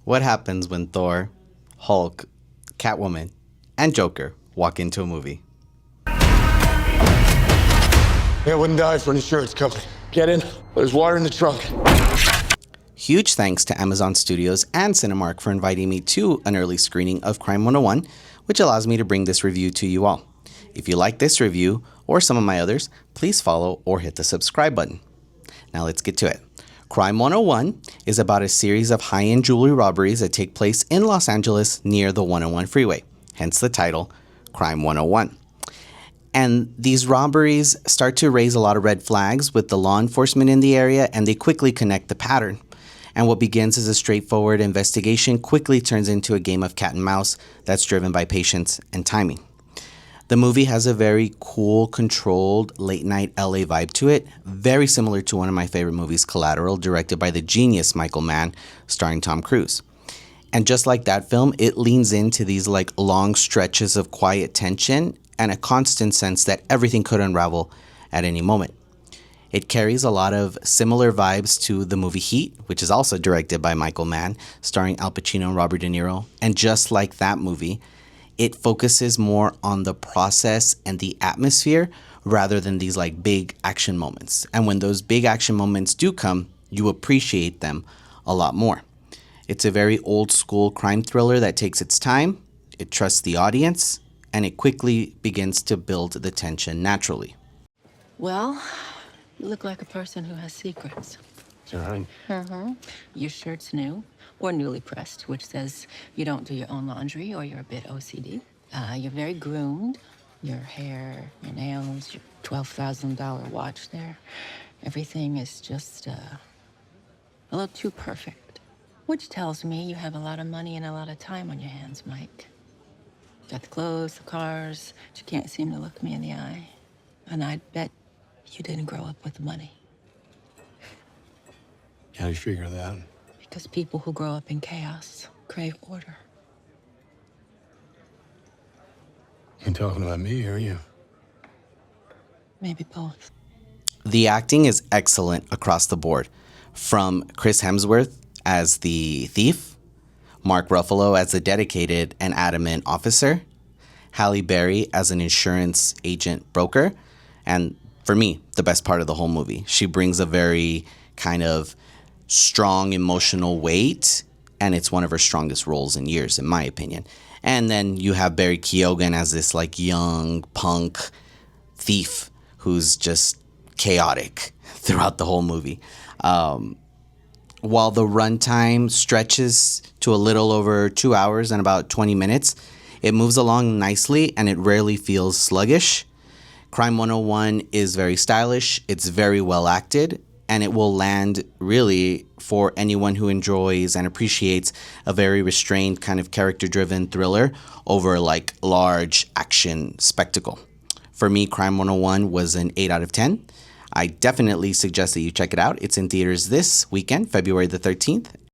What happens when Thor, Hulk, Catwoman, and Joker walk into a movie? Yeah, I wouldn't die for an insurance company. Get in, but there's water in the trunk. Huge thanks to Amazon Studios and Cinemark for inviting me to an early screening of Crime 101, which allows me to bring this review to you all. If you like this review or some of my others, please follow or hit the subscribe button. Now let's get to it. Crime 101 is about a series of high-end jewelry robberies that take place in Los Angeles near the 101 freeway, hence the title, Crime 101. And these robberies start to raise a lot of red flags with the law enforcement in the area, and they quickly connect the pattern. And what begins as a straightforward investigation quickly turns into a game of cat and mouse that's driven by patience and timing. The movie has a very cool, controlled, late-night LA vibe to it, very similar to one of my favorite movies, Collateral, directed by the genius Michael Mann, starring Tom Cruise. And just like that film, it leans into these long stretches of quiet tension and a constant sense that everything could unravel at any moment. It carries a lot of similar vibes to the movie Heat, which is also directed by Michael Mann, starring Al Pacino and Robert De Niro. And just like that movie, it focuses more on the process and the atmosphere rather than these big action moments. And when those big action moments do come, you appreciate them a lot more. It's a very old school crime thriller that takes its time, it trusts the audience, and it quickly begins to build the tension naturally. Well, you look like a person who has secrets. John. Your shirt's new or newly pressed, which says you don't do your own laundry or you're a bit OCD. You're very groomed. Your hair, your nails, your $12,000 watch there. Everything is just a little too perfect. Which tells me you have a lot of money and a lot of time on your hands, Mike. Got the clothes, the cars, but you can't seem to look me in the eye. And I'd bet you didn't grow up with money. How do you figure that? Because people who grow up in chaos crave order. You talking about me or you? Maybe both. The acting is excellent across the board, from Chris Hemsworth as the thief, Mark Ruffalo as the dedicated and adamant officer, Halle Berry as an insurance agent broker, and for me, the best part of the whole movie. She brings a very kind of strong emotional weight, and it's one of her strongest roles in years, in my opinion. And then you have Barry Keoghan as this young punk thief who's just chaotic throughout the whole movie. While the runtime stretches to a little over 2 hours and about 20 minutes, it moves along nicely and it rarely feels sluggish. Crime 101 is very stylish, it's very well acted, and it will land really for anyone who enjoys and appreciates a very restrained kind of character-driven thriller over large action spectacle. For me, Crime 101 was an 8 out of 10. I definitely suggest that you check it out. It's in theaters this weekend, February the 13th.